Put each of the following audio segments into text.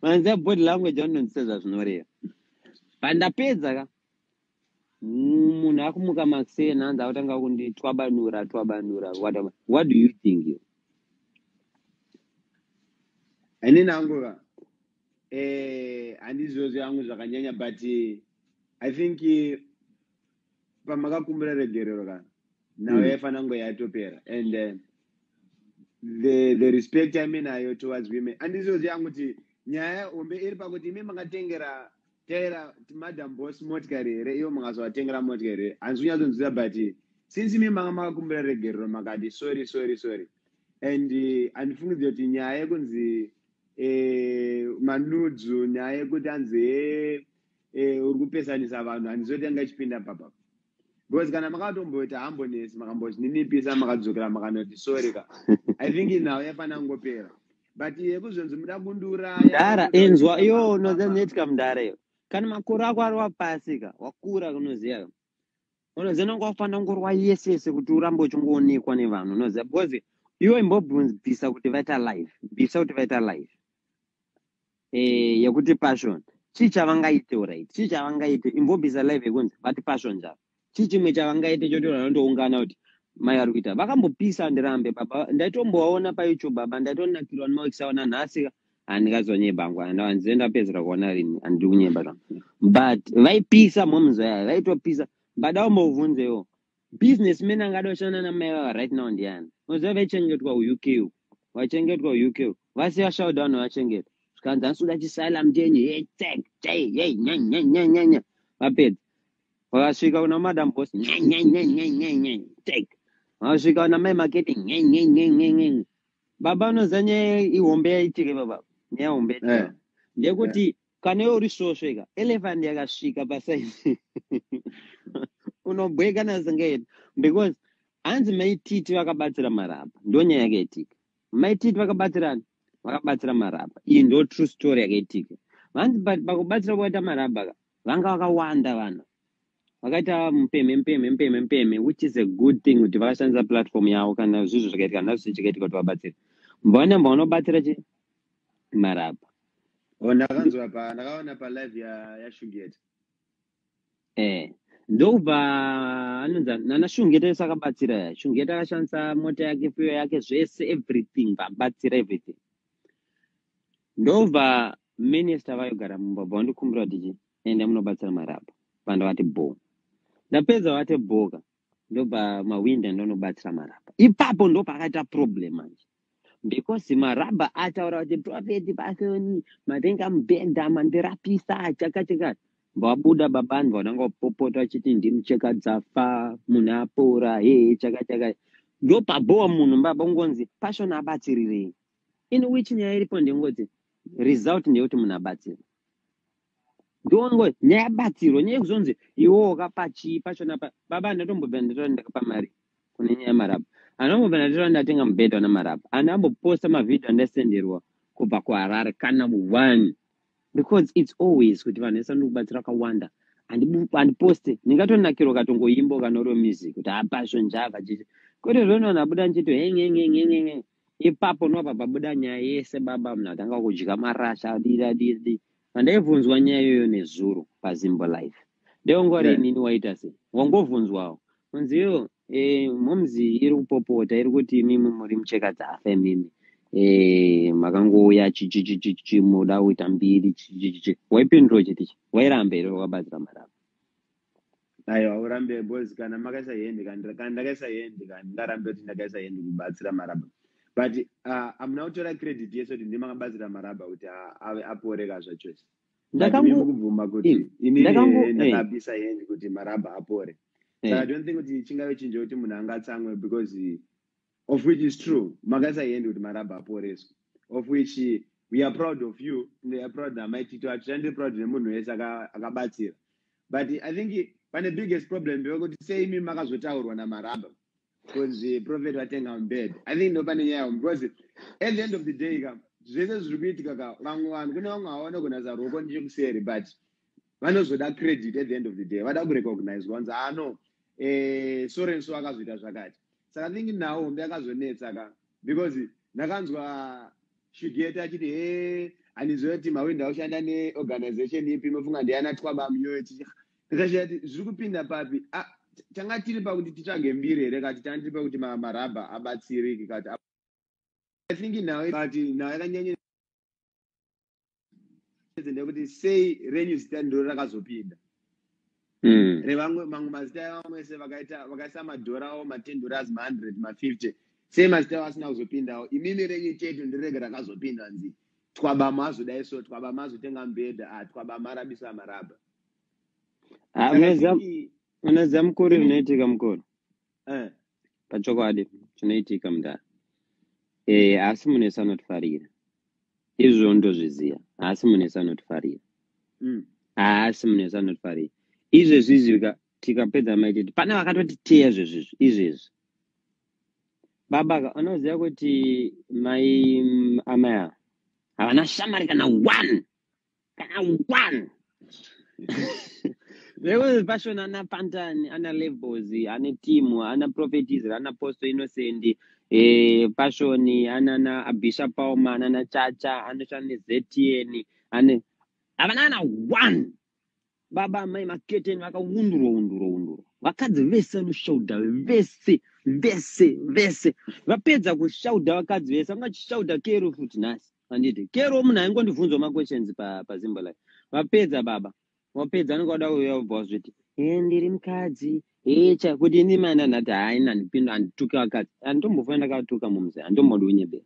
Manze body language anondiseza zvinoreva. Pandapedza ka munhu akumuka makusena anza kutanga kunditwabanura. What do you think you? Ini nangu handizozi yangu zvakanyanya, but I think pamakakumbira regerero ka nawe yafana ngo yatopera, and the respect I mean ayo towards women. Handizozi yangu kuti nyaya ombe iri pakuti imi makatengera taira madam boss motikari here iwo makazowatengera motikari here handizokunyatsonzira, but since imi makakumbira regerero makati sorry and handifungidzira kuti nyaya yekunzi manudzu nyaya yekuti anzi uri kupesanisa vanhu handizotanga ichipinda papa, because kana makatomboita hambonesi makambozvininipisa makadzokera makanoti sorry ka I think now yafana ngopera, but yekuzonzi muda kundura Mdara enzwa iyo nozenetika mdara iyo kana makore ako ari wapasi ka wakura kunoziya ka unoziya nanga wafana ngorwa yesese kuti urambe uchingoonekwa nevanhu unoziya, because iwo imbobvisa kuti vaita life yekuti passion chii chavangaite right, chii chavangaite imbobvisa life yekunzi vati passion zvavo, chii chimwe chavangaite choti vanondoungana kuti mai ari kuita vakambopisa ndirambe baba ndaitombowaona payoutube baba ndaitonakirwa nemauchisaona nhasi handingazonyebangwa handizoenda pedzera kuona rini handiri kunyeba zvamo, but vaipisa momuzvaya vaitopisa mbadaombovhunzewo businessman angada kushanda namai vava right now ndiani unoziva vaichengetwa UK vasiya showdown vachengeta zvikanzi ansuda chisaila mtenyi nyanya vapedza vakasvika kuna madam boss vakasvika kuna mai marketing baba unoziva nyaya ihombe yaitike baba nyaya hombe yaitike ndekuti kana iwe uri svosveka elephant yakasvika pasaidi unobweka nasingaiti, because hanzi maititi vakabatsira marapa ndo nyaya yakaitika. Maititi vakabatsirana vakabatsira marapa, iyi ndo true story yakaitika. Vanzi pakubatsira kwaita marapa vanga vakawanda vanhu vakaita mpeme, which is a good thing kuti vakashandisa platform yavo kana zvinhu zvakaitika nhasi zvichikaitika kuti vabatsire. Mbaona mbaunobatsira chi marapa ndakanzwa ndakaona palive yashungeta ndobva anonza nana shungeta sakabatsira shungeta akashandisa mota yake fuyo yake zvese everything vabatsira everything. Ndobva minister vayogara mumbabva vandikumbira kuti ende munobatsira marapa vandavati bo ndapedza vati boka ndobva mawinda ndonobatsira marapa ipapo ndo pakaita problem manje, because maraba ataura kuti prophet pasoni matenga mubhedha mandirapisa chakachakati vabuda babani vananga vapopota vachiti ndimucheka dzafa munhu apora chakachakati ndo pabowa munhu mbaba ungonzi passion abatsirirei, in which nyaya iripo ndengoti result ndeyekuti munhu abatsira ndongo nyaya yabatsirwa nyaya yekuzonzi iwo wakapachii passion baba ndatombobva ndatora ndakapa mari kune nyaya yamarapa anombobva ndatora ndatenga mubhedha wana marapa anamboposta mavhidhiyo andasenderwa kubva kuharare kana mu1, because it's always kuti vanhu vese ndikubatsira akawanda handiposte ndingatonakirwa katongoimbo kana uriwo music kuti passion java chichi kuti zvono nabuda nchito henyenyenyenyenye ipapo nopa pabuda nyaya yese baba munhu atanga kudya marasha didadidi vandaibvunzwa nyaya iyoyo nezuro pazimbo life ndeongori nini waita sei wangovhunzwawo unziyo momzi iri kupopota iri kuti imimi muri mucheka dzafa imimi makangouya chichichichi muda kuita mbiri chichichichi waipindura chitichi wairamba here wakabatsira marapa aiwa urambe bozi kana makaisa hendi kana ndakaisa hendi kana ndarambe kuti ndakaisa hendi kubatsira maraba, but amuna kutora credit yese kuti ndimakabatsira maraba kuti aporeka zvachose ndakangobvuma kuti inini ndakabisa hendi kuti maraba apore. So I don't think kuti chingave chinje kuti munhu angatsamwe, because of which is true makaisa hendi kuti maraba aporeswe, of which we are proud of you, we are proud namaitito atitandi proud nemunhu wese akabatsira, but I think pane biggest problem ndekuti sei imi makazotaurwa namaraba because prophet watenga mubhedha. I think ndo pane nyaya, because at the end of the day zvese zviri kuitika vamwe vanhu kune vamwe havaona kunasa ruoko ndichikuseri, but vanozoda credit at the end of the day, vada kurecognize once no Sorenso akazoita zvakati. Saka I think nawo hombe yakazonetsa because ndakanzwa Shugeta achiti anizoti mawinda ushanda neorganization ipi mofunga ndiana twaba myoyo ndikashati zviri kupinda papi tanga tiri pakuti titsvage mbiri here kati tanga tiri pakuti marabha abatsiriki kati I think now yakanyanya ndekuti sei renyu zita ndiro rakazopinda revamwe mamwe mazita avamwe se vakaisa madhora avo $10 $100 $50 sei mazita avo asina kuzopindawo imimi renyu chetu ndirege rakazopinda nzi twabama azodai so twabama azotenga mbedha twabama arabisa marabha unoziva mukuru zvinoitika mukuru pachokwadi zvinoitika mudhara asi munhu wese anotifarira izvo ndozviziva asi munhu wese anotifarira asi munhu wese anotifarira izvezvi tikapedza maititi pane vakatotiteya izvezvi baba unoziva kuti mai amaya havana shamari kana one Because passion ana Pantani, ana Levels, ana Timu, ana Prophetis, ana Posto Innocent, passion ana Bishop Palmer, ana Chacha, ana Shani Zetieni, ana avana one. Baba mai makete waka unduro. Wakadzi vese anoshauda vese. Vapedza kushauda wakadzi vese angachishauda kero futi nasi. Anditi kero munhu aingondibvunza ma questions pa Zimba Live. Vapedza baba. Wapedza anoda kuuya ubva zviti ndiri mukadzi kuti ini mana nati haina ndipinda andituka wakadzi anditombofa ndakatuka mumuzi anditomboda unyebera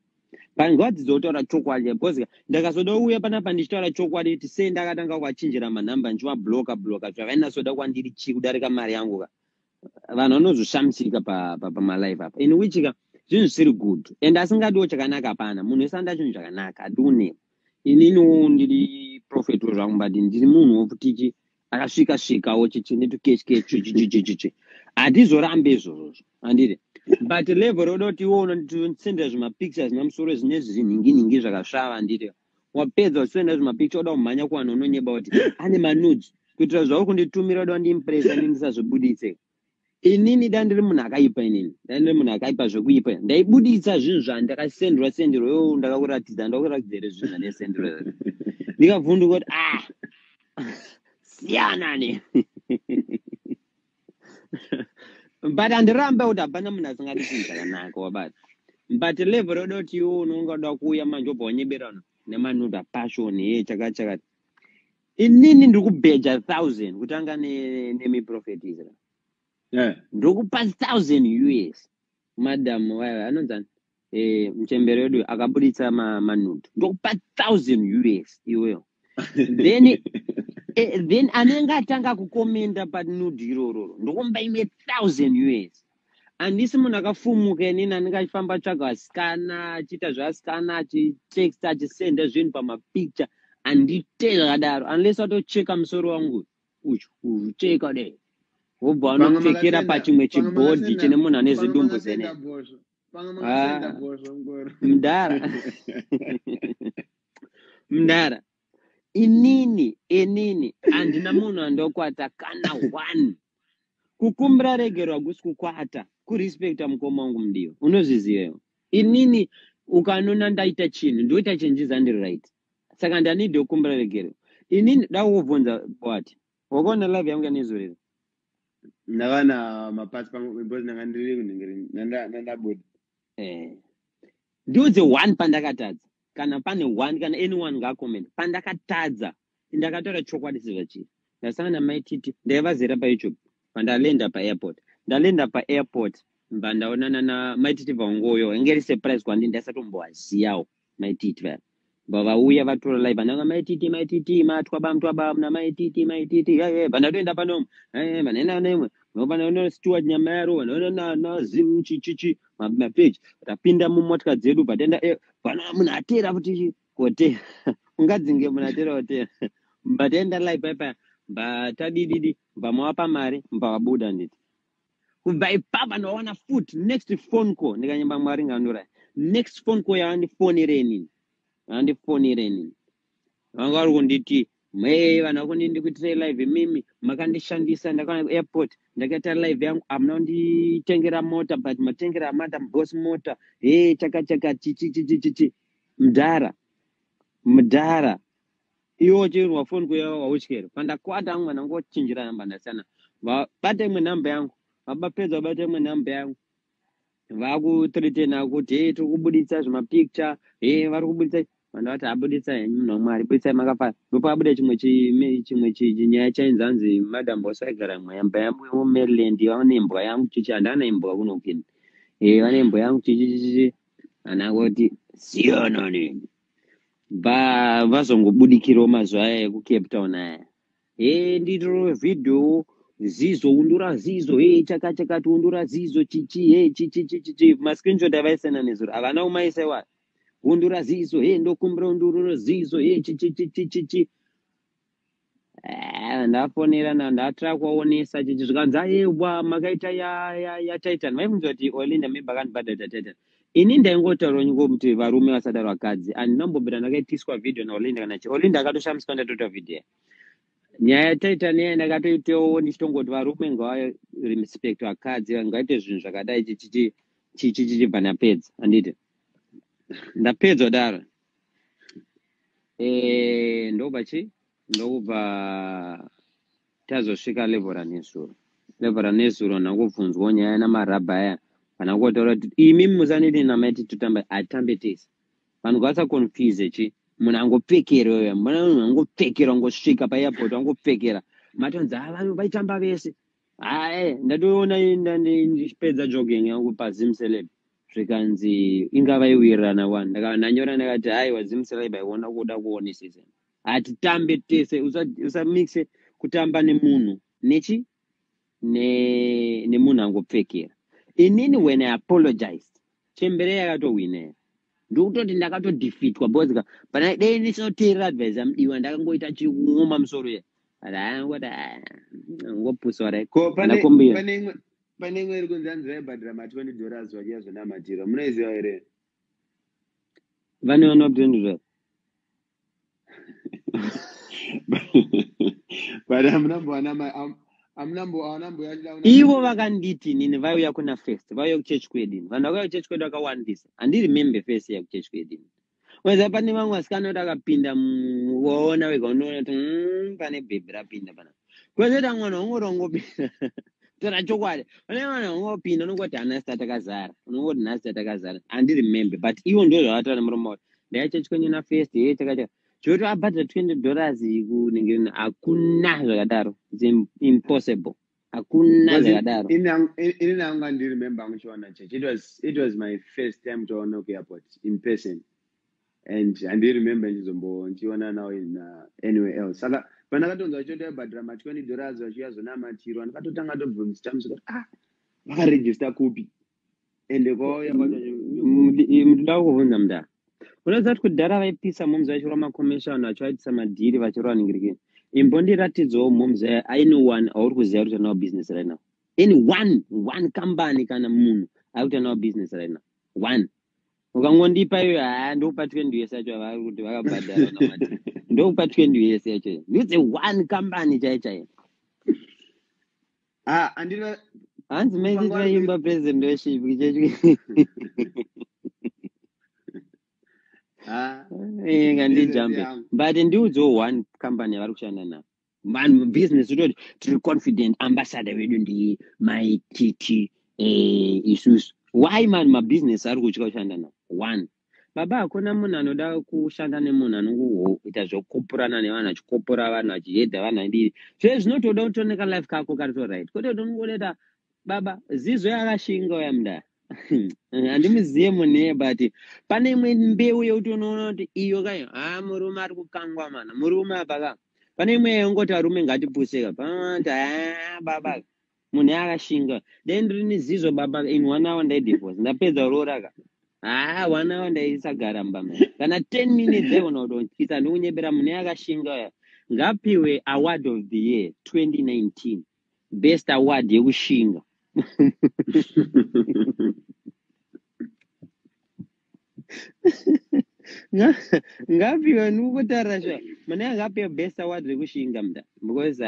pangodzi dzotaura chokwadi because ndakazoda uya panapa ndichitaura chokwadi kuti sei ndakatanga kwachinjira manhamba ndichimabloka zvavainasoda kwandiri chi kudarika mari yangu vanhu vanozoshamisika pamalive apa in which zvinhu zvisiri good and asingadiwo chakanaka pana munhu wese anda chinhu chakanaka adiune ininiwo ndiri prophet zvangu but ndiri munhu wokutichi akasvika-svikawo chichi hatizorambe izvozvo handiri but level roda kuti iwo unondisendera zvimapictures namusoro zvine zvinhingi zvakasvava handiri wapedza usendera zvimapicture oda kumhanya kuvanhu unonyeba kuti ane manudes kuitira zvauri kunditumira oda kundimpresa ndisazvibuditse inini dandiri munhu akaipa zvekuipa ndaibuditsa zvinhu zvandakasenderwa ndakakuratidza ndakakuradzidzere zvinhu zvandasenderwa ndikavhunduka kuti siyana ne but andiramba kuti hapana munhu asingadi chinhu chakanaka wabata but level roda kuti iwo unongoda kuuya manje obva wanyeberana nemanuda passion chakati inini ndiri kubheja 1000 kutanga nemiprofetisa ndokupa 1000 US madam anonzani mchembere wedu akabuditsa manudu ndokupa 1000 US iweyo then anenge atanga kukomenda panudu iroro ndokumba ime 1000 US handisi munhu akafumuka inini anenge achifamba tsvaga asikana achiita zvaasikana achitext achisenda zvinhu pamapicture handitei zvakadaro unless watocheka musoro wangu ucheka dei wobva wanopfekera pachimwe chibhodhi chine munhu ane zvidumbu zene mudhara inini handina munhu andokwata kana one kukumbira regero hakusi kukwata kurespekta mukoma wangu mudiwa unozvizivayo inini ukanona ndaita chinhu ndoita chenjiza handiri right saka ndanidhi kukumbira regero inini da kukubvunza wati wakaona live yangu yanezorero ndavana mapatsi pamwe ndanga ndiri kunhingiri nandabuda ndiudze one pandakatadza kana pane one kana anyone ngakomenda pandakatadza ndakataura chokwadi sizvachiri ndasangana namaititi ndaivazera payoutube pandalenda paairport mba ndaonana namaititi vaongoyo ingeri surprise kwandii ndasatombowasiyawo maititi vaya mba vauya vatora live andanga maititi matwaba namaititi vandatoenda panomo vanaenda nemwe vanaona steward nyama yaro vanaona nazimu chichichi mapage tapinda mumotokari dzedu patenda vana munhu atera kuti hotera ungadzinge munhu atera hotera mbataenda live paipa mbatadididi mbamawapa mari mbavabuda nditi kubva ipapa ndaona foot next phone call ndikanyemba mwari ngandura next phone call yavandifonere inini vanga vari kunditi vana vakundindi kuitire live mimi makandishandisa ndakaona airport ndakaita live yangu hamuna kunditengera mota but matengera madam boss mota chaka chichi mudhara iwo chirwa phone kuya wauchikera pandakwata amwe nangochinjira namba ndasana bate imwe namba yangu vabapedza bate imwe namba yangu vakuthreatena kuti hey tikubuditsa zvimapicture hey vari kubuditsa vanhu vati abuditsa henyu munhu wamwari buditsai makafara ndopa abuda chimwe chinyaya chainzanzi madam wasaigara mwamba yangu Maryland vane imbwa yangu chichi handana imbwa kuno kini vane imbwa yangu chichichichi anangoti siyana nini vazongobudikirawo mazuva aya ekucape town aya nditoro vhidhio zizo undura zizo chakachakati undura zizo chichi chichi mascreenshot avaisena nezuro havana umaisaiwa undura zizo ndokumbira undururo zizo chichi ndafonera ndatira kuwaonesa chichi zvikanzi wa makaita yatitan vaibvunza kuti Olinda maybe akanibhadharira Titan ini ndaingotaura kuti varume vasada vakadzi andinambobvira ndakaitiswa vhidhio naOlinda kana Olinda akatoshamiswa ndatoita vhidhio nyaya yatitan iya ndakatoitewo ndichitongoti varume ngavarespect vakadzi ngaite zvinhu zvakadai chichibva ndapedza handiti ndapedza daro ndokubva tazosvika level ranezuro ndakubvunzwawo nyaya namarabha aya kana kuotaura kuti imi musanidi namaiti tutamba atambe tese vanhu vasaconfuse munhu angopfekera munhu angopfekera angosvika paairport angopfekera matonzi vanhu vaitamba vese ndatoona ndichipedza jogging yangu pazimceleb zvikanzi ingava iwirirana one ndanyora ndakati haiwa zimceleb aiona kuda kuonesesa hatitambe tese usamixe kutamba nemunhu nemunhu angopfekera inini when I apologized chembere yakatowina ndokutoti ndakatodefeatwa because pana dei ndisinoteerera advice yamudiwa ndakangoita chiuma musoro ya ngoti ngopusa rai pane imwe iri kunzi anzi vaibhadhira $20 vachiya zvonamatira munoiziva here vane vanopa $20 but ivo vakanditi nini vaiuya kuna first vauya kuchechi kwedini vanhu vakauya kuchechi kwedu vakawandisa handiremembe first yakuchechi kwedini weza pane vamwe vasikana kuti akapinda waona wega unoona kuti pane bhebhi rapinda pana kwezeta mwana ungoti wangopinda tora chokwadi pane mwana wangopinda unongoti hana sita takazara unongoti nhasi tatakazara handiremembe but ivo ndo zvavataura nemuromo wavo ndaichechi kwenyu na first takachaka choti abhadhira $20 kuningirina hakuna zvakadaro its impossible hakuna zvakadaro ini nangu andiremember anguchiona church it was my first time toona kuairport in person and andiremember nchizombonchiona now in anywhere else saka pandakatonzwa choti aibhadhira $20 vachiuya zonamatiro ndakatotanga tobvunzitamusika vakaregister kupi ende kwauya mutoda kuvhunza mudaro unoziva kuti kudhara vaipisa mhomzi vachirwa makomeshoni vachivaitisa madhiri vachirwa ningirikini imbondiratidzawo mhomzi anyone auri kuziva kuti anawo business right now any one company kana munhu ari kuti anawo business right now one ukangondipa iyo ndokupa $20 yacho avari kuti vakabhadhara namati ndokupa $20 yacho ndidze one company chaichai hanzi maizitvaimba president weship kichechi ngandijambe but ndiudzewo one company yavari kushanda nayo vanhu business utoti tiri confident ambassador wedu ndiye maititi isusu why mani mabusiness ari kutya kushanda nawo one baba hakuna munhu anoda kushanda nemunhu anongoita zvokopurana nevanhu achikopura vanhu achihedha vanhu andiri zve zvinotoda kutoneka life kako karitoright kwete kuti unongodeta baba zizo yakashinga uya mudara handimuzive munhuye but pane imwe mbeu yekuti unoona kuti iyo kai murume ari kukangwa mana murume apaka pane imwe yangoti varume ngatipuseka panoti baba munhu yakashinga then rini zizo baba in 1 hour ndaidivorce ndapedza uroraka 1 hour ndaisagara mbama kana 10 minutes aigona kutotyisa ndikunyebera munhu yakashinga uya ngapiwe award of the year 2019 best award yekushinga ngapiwe ndikukutarira sha mune ngapiwe best award rekushinga muda because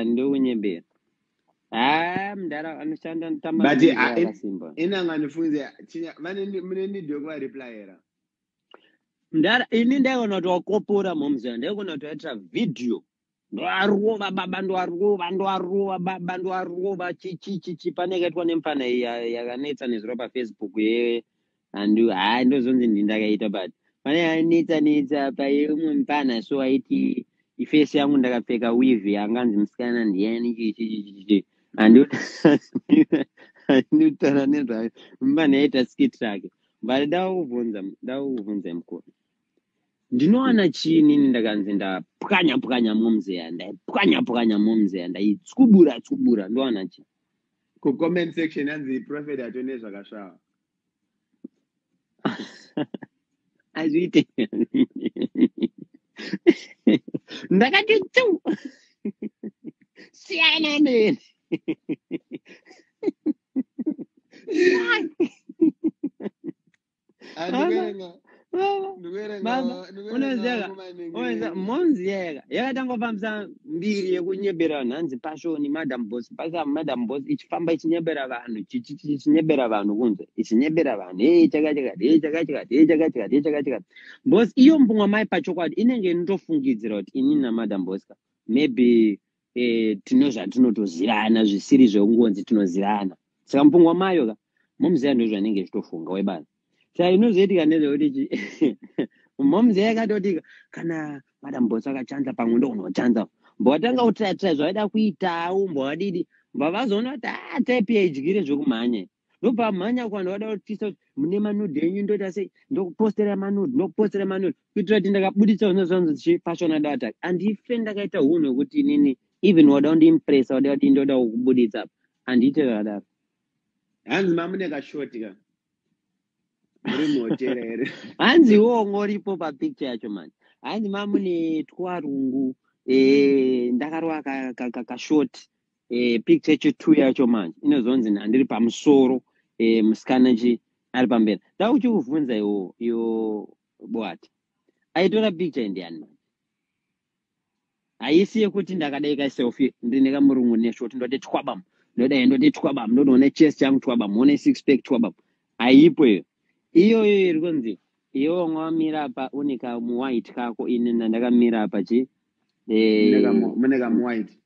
ndikunyembera mudara anoshanda but inanga ndifunze mune need yokuvareplyera ini ndaigona kuti wakopora momzi ndaigona kuti waitira video ndoarova baba ndoarova baba ndoarova chichichichi panekaitwa nemfana yakanetsa nezuro pafacebook hayi ndozonzi ndindakaita but pane yanetsa paimwe mupana so aiti ifesi yangu ndakapfeka wivi anganzi musikana ndiyani chichichichi handinotaura nezvayo mupana yaita skit rake but ndauvunza mukuru ndinowana chini ndakanzi ndapwanya momzeya ndaipwanya momzeya ndaitsubura ndowana chini kucomment section yanzi prophet atone zvakasvava azviite ndakati tu siyana neni monzi yakatangofambisa mbiri yekunyebera vanhu hanzi pashoni madam boss ichifamba ichinyebera vanhu ichinyebera vanhu kunze ichinyebera vanhu chakachakati bos iyo mbumwa mai pachokwadi inenge inotofungidzira kuti inini namadam bosca maybe tino zvatinotozirana zvisiri zveungonzi tinozirana saka mbumwa mayo ka momziya ndo zvanenge zvitofunga webana saka inozoitika nezvekuti momzi yakatoti kana madam boss akachanza pamwe ndo unochanza mbowatanga kutiratira zvaida kuitawo mbowadidi mbavazoona kuti taipiya idyire zvekumhanya ndopamhanya kwanda wada kutisa mune manudhi enyu ndoita sei ndokupostera manudhi kuitira kuti ndakabuditsa zvinozvanzi zvichifashona data handife ndakaita hunhu hwekuti inini even wada kundiimpresa wada kuti ndoda kukubuditsa handiite zvakadaro hanzi mamune kashoti ka muri muhotera here hanzi iwowo ngoripo papicture yacho mani hanzi mamune twarungu ndakarova kashoti picture yacho 2 yacho manje inozonzi handiri pamusoro musikana ari pamberi nda uchikuvhunza iwo bwati aitora picture ndiani manje haisi yekuti ndakadaika selfie ndine kamurungu neshoti ndoti twabam ndodai ndoti twabam ndonoona chest yangu twabam one 6-pack twabam haipo iyoyo iri kunzi iwo mwamira pa une kamuwhite kako ine nandakamira pa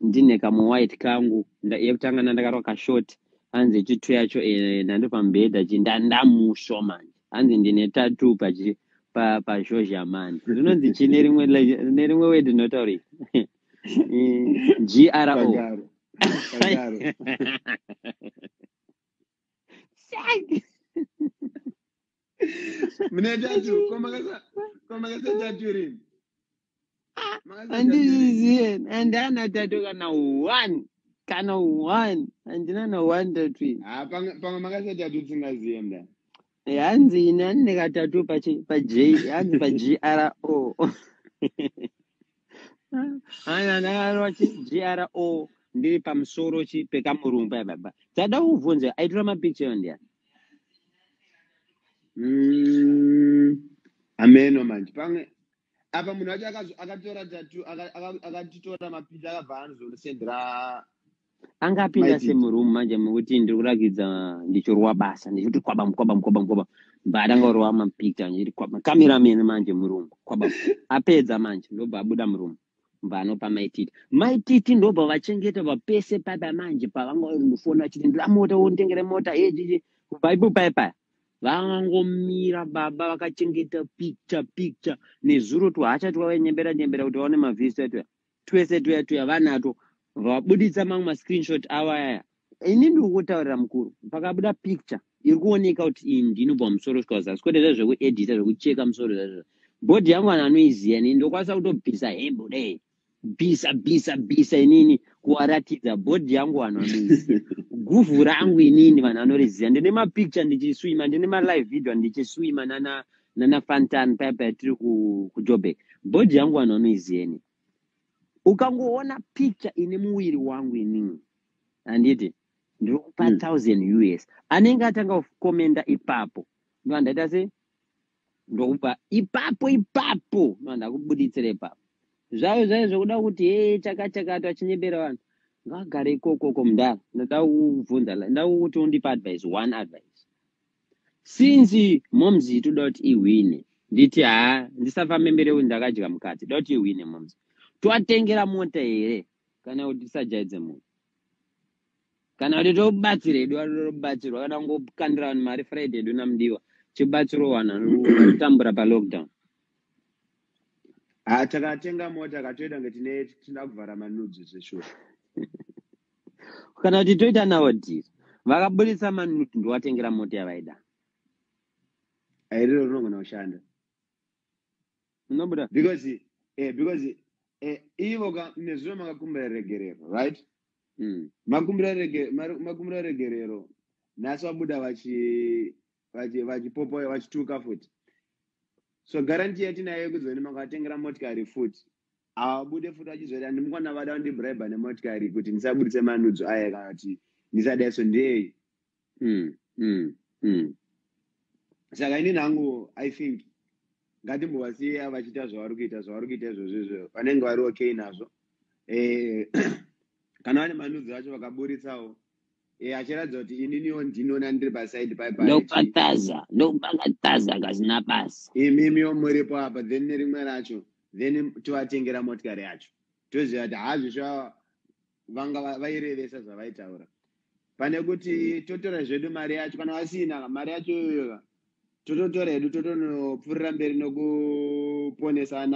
ndine kamuwhite kangu yekutanga nandakarwa kashoti hanzi chitu yacho nando pambedha ndamusho manje hanzi ndine tatu pazhozha mani rinonzi chine rimwe wedi notauri GRO mune tatu komakasa tatu rini handizvizive handana tatu kana one handina na 1 tatu pamwe makasa tatu tsingazive mda hanzi ine handine katatu paJ hanzi paGRO handakarwa GRO ndiri pamusoro pekamurumba yababa dzada kuvhunza aitora mapicture ndiani ameno manje pamwe apa munhu wacho akatora tatu akatitora mapicha akabva anozondosendera angapinda semurumu manje mukuti ndiri kurakidza ndichorwa basa ndichiti kwabam mbadangaorwa mapicture ndiri kwabam cameraman manje murumu kwabam apedza manje ndobva abuda murumu mbanopa maititi ndobva vachengeta vapese papa manje pavangaorifona chiti ndira mota wonditengere mota kubva paya vangangomira baba vakachengeta picture nezuro tuhachati wavaenyembera kuti vaone mavhisi twese tuya vanato vabuditsa mamwe mascreenshot awaya ini ndiri kutaurira mukuru pakabuda picture iri kuoneka kuti iyi ndinobva musoro svika kuzasi kwete zvekuedita zvekucheka musoro zvazvo bhodhi yangu vanhu anoiziya ini ndokwanisa kutobvisa hembo dei bhisa inini kuwaratidza bhodhi yangu vanhu vanoiziya guvhu rangu inini vanhu vanoriziya ndine mapicture ndichiswima ndine malive video ndichiswima nana fantan paipa tiri kujoburg bhodhi yangu vanhu vanoiziya ini ukangoona picture ine muviri wangu inini handiti ndiri kupa 1000 US anenge atanga kukomenda ipapo ndo handaita se ndokupa ipapo ndo handakubuditsira ipapo zvayo zvokuda kuti chakachakati achinyebera vanhu ngagare ikokoko mudara ndakuvhunza ndakuti undipa advice one advice since momzi toda kuti iwine nditi ndisafambe mberi uyu ndakadya mukati da kuti iwine munzi toatengera mota here kana kuti tisajaidze munhu kana kuti tobatsira edu anobatsirwa kana ngokandira vanhu mari friday edu namudiwa chibatsiro wana vanotambura palockdown takatenga mota katoita nge tina kuvhara manudzi zveshure kana kuti toita nawo dhiri vakabudisa manudzi ndowatengera mota yavaida airiro rinogona kushanda unobuda because ivo nezvino makakumbira regerero right makumbira regerero nhasi vabuda vachipopa vachituka futi so garanti yatinayo yekuzoni makatengera motikari futi avabude futi vachizoita ndimukwana vada kundibraiba nemotikari kuti ndisabudise manudzo aya kana kuti ndisadaiso ndei saka ini nangu I think ngatimbovasiya vachiita zvavari kuita izvozvo vanenge vari okay nazvo kana vane manudzi vacho vakaburitsawo achiratidza kuti ininiwo ndinoona ndiri pasaidi ndopakataza kasina basa imimiwo muripo apa then nerimwe racho then tovatengera motikari yacho toziva kuti hazvisva vanga vairevesa zvavaitaura pane kuti totora zvedu mari yacho kana vasina mari yacho iyoyo tototora hedu totonopfuurira mberi nokuponesa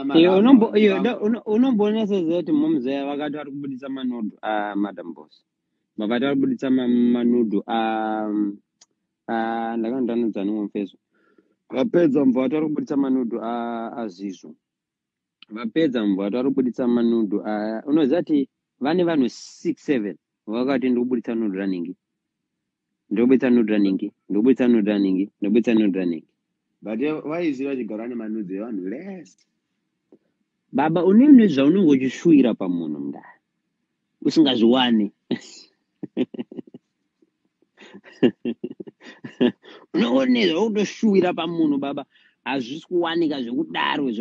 unomboona sezeti momzeya vakati vari kubudisa manudhu madam boss vakati vari kubudisa manudhu ndakandanudza nimumfeso vapedza mva vati vari kubudisa manudhu azizvo vapedza mva vati vari kubudisa manudhu unoziva kuti vane vanhu 6-7 vakati ndikubudisa nudhu raningi ndobudisa nudhu raningi but vaiziva vachigara nemanudzi evanhu less baba une zvaunenge uchishuwira pamunhu mundani usingazviwani unoone zvautoshuwira pamunhu baba hazvisi kuwanika zvekudaro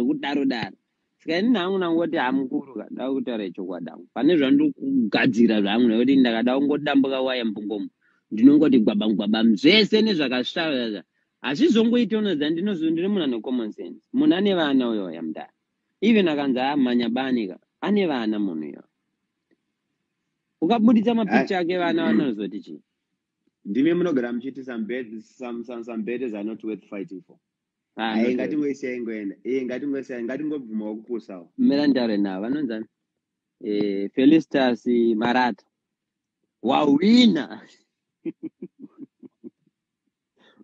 saka ini nangu nangoti hamukuru kada kutaura chokwadangu pane zvandokugadzira zvangu nekuti ndakada kungodambuka waya mbungomo ndinongoti gwabam zvese nezvakasvava hazvizongoiti unoziva ndiri munhu ane common sense munhu ane vana uyo yamudara even akanzi amhanya banika ane vana munhu iyo ukabudisa mapicha ake vana vanozoti chii ndimi munogara muchiti some beds are not worth fighting for ngatingosiyai ngoenda ngatingobvumawo kupusawo mera ndaure navo vanonzani Felicitas Marata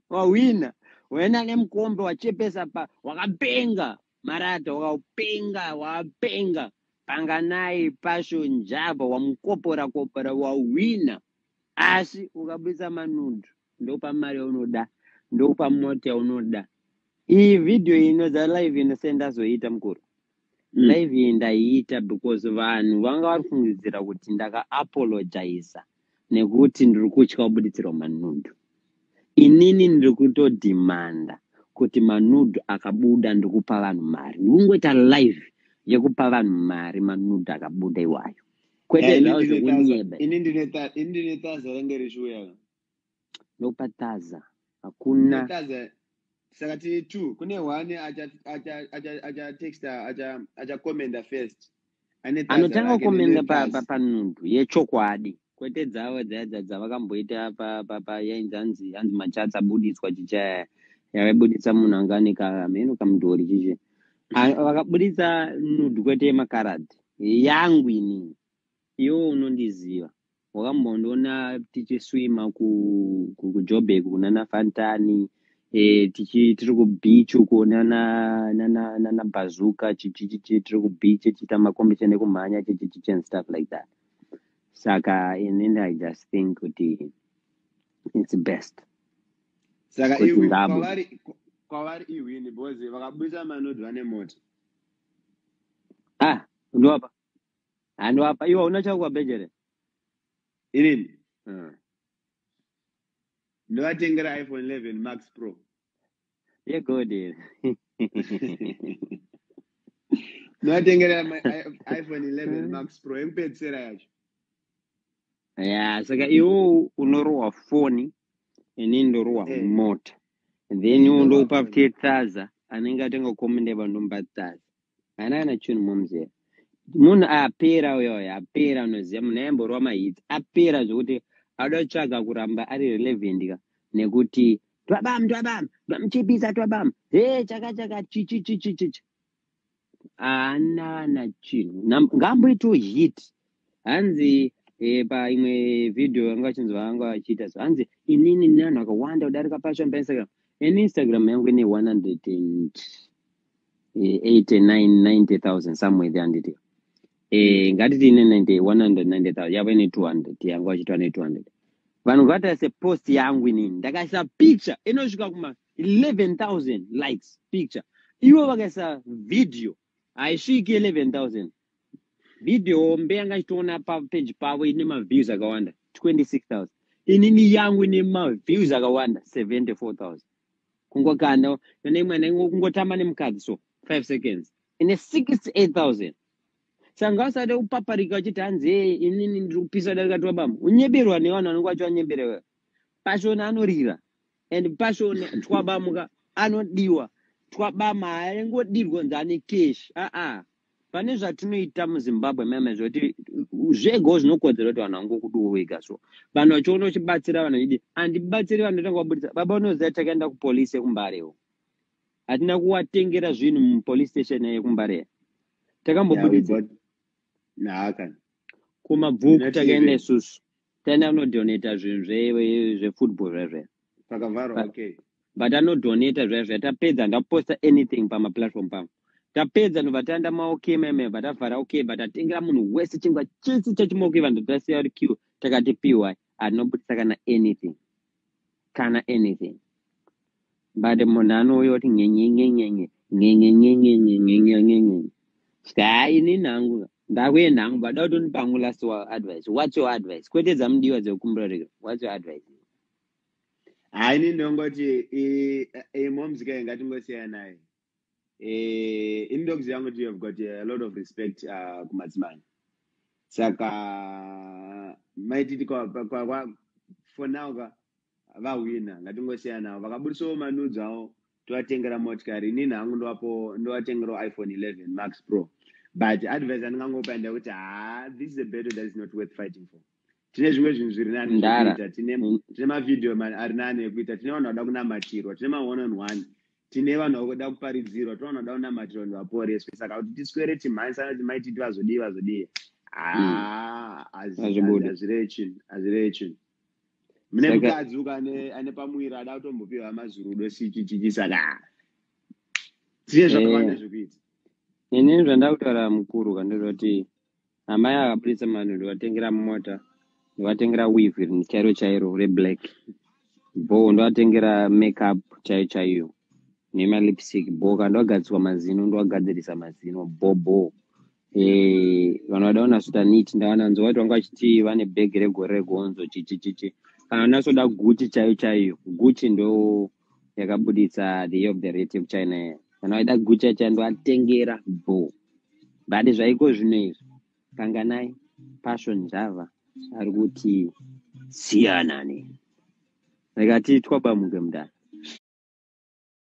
wawina wena nemukombe wachepesa wakapenga Marata wakapenga Panganai Pasho Njaba wamukopora wawina asi ukabudisa manudhu ndopa mari unoda ndopa mota unoda iyi video inoza live inosenda zoita mukuru live iyi ndaiita because vanhu vanga vari kufungidzira kuti ndaka-apologize nekuti ndiri kutya kubuditsirwa manudhu inini ndiri kutodhimanda kuti manudhu akabuda ndikupa vanhu mari ndikungoita live yekupa vanhu mari manudhu akabuda iwayo kwete zvavo zvekunyeba ini ndine taza range rishuya ndopa taza hakuna saka tiri 2 kune one achatexta achakomenda first anotanga kukomenda panudhu yechokwadi kwete dzavo dzavakamboita yainzi hanzi machatsi abuditswa chichaya yavaibuditsa munhu anganika meno kamudhori chiche vakabuditsa nudhu kwete yemakaradhi yangu inini iwo unondiziva wakambondiona tichiswima kuJoburg kunana Fantani tiri kubeach uko nana Bazuka tiri kubeach tichiita makombisheni ekumhanya and stuff like that saka inini I just think kuti it's best saka kwavari iwini because vakabudisa manudhu vane mota ndowapa handowapa iwo unachakwa bejere inini ndovatengera iPhone 11 Max Pro yegodi ndovatengera iPhone 11 Max Pro yekupedzisira yacho saka iwo unorohwa foni inini ndorohwa mota then iwo ndopa 50,000 anenge atenga komende vandombatsasa ana kana chinhu mumzera munhu apera uyoyo apera unoziva munhu aimborwa mahiti apera zvokuti auda kutsvaga kuramba ari relevant ka nekuti twabam muchipisa twabam chaka chichichichichi haana chinhu ngamboito hit hanzi paimwe video yanga achinzwa vanga vachiita so hanzi inini nevanhu vakawanda kudarika passion painstagram Instagram yangu ine 189,000 somewhere there handiti ngatiti ine 190,000 yava ine 200 yangu achitwa ne200 vanhu ngavata sepost yangu inini ndakaisa picture inosvika kuma 11,000 likes picture ivo vakaisa video haisviki 11,000 video mbe yanga achitoona papage pavo ine maviews akawanda 26,000 inini yangu ine maviews akawanda 74,000 kungokanda neimwe kungotamba nemukadzi so 5 seconds ine 68,000 saka ngausade kupaparika uchiti hanzi inini ndiri kupisa darika twabama unyeberwa nevanhu vanenge vachivanyebereka pashona anorira and pashona twabamuka anodiwa twabama haingodirwa nzane cash pane zvatinoita muzimbabwe meme zvoti zvego zvinokodzera kuti vanhu vangokudiwo wega so vanhu vachiona uchibatsira vanhu vachidi handibatsiri vanhu tanga wabudisa baba unoziva takaenda kupolisi yekumbarewo hatina kuwatengera zvinhu mupolice station yekumbareyo takambobudisa kumabvuku takaenda isusu taenda kunodonata zvinhu zvefootball zvezve pakavharwa okay but anodonata zvezve tapedza ndaposta anything pamaplatform pangu tapedza ndobva taenda maok meme bva tavhara ok bva tatengera munhu wese chingwa chese chachimoki vanhu tasiya uri q takati py hatinobudisa kana anything but munhu anouya kuti nyenyenyenyenye ska ini nhangu ndakuye nhangu vada kutonipangu last advice what's your advice kwete dzamudiwa dzekumbura what's your advice haini ndongoti momzika ingatingosiya naye indokuziva kuti you have got a lot of respect kumadzimai saka maititi for now vahwina ngatingosiya navo vakabudisawo manudzi avo tovatengera motikari ini nhangu ndovatengerawo iPhone 11 Max Pro but advice andingangopa ndekuti this is a battle that is not worth fighting for tine zvimwe zvinhu zviri nani zvekuita tine mavideo ari nani ekuita tine vanhu vada kunamatirwa tine ma1on1 tine vanhu vakuda kuparidzirwa tine vanhu vada kunamatirwa nevaporeswe saka kuti tiswere timhanyisana kuti maititi vazodii hazirei chinhu mune mukadzi uka ane pamuviri ada kutombopiwa mazurudo chichichi saka tine zvakawanda zvekuita inini zvandakutaura mukuru kandoti amai akabudisa manhu ndovatengera mota ndovatengera weave chairo reblack bo ndovatengera makeup chaiyo nemalipstick bo kandogadziswa mazino ndowagadzirisa mazino bobo vanhu vada kunasota niti ndavananzwa kuti vanga vachiti vane bhegi regore regonzo chichichichi kana unasoda guchi chaiyo guchi ndo yakabudisa the year of the rate yekuchina kana waida guchi yacho ndoatengera bo but zvaiko zvino izvi kanganai passion java ari kuti siyanane rikati twabamuke mudana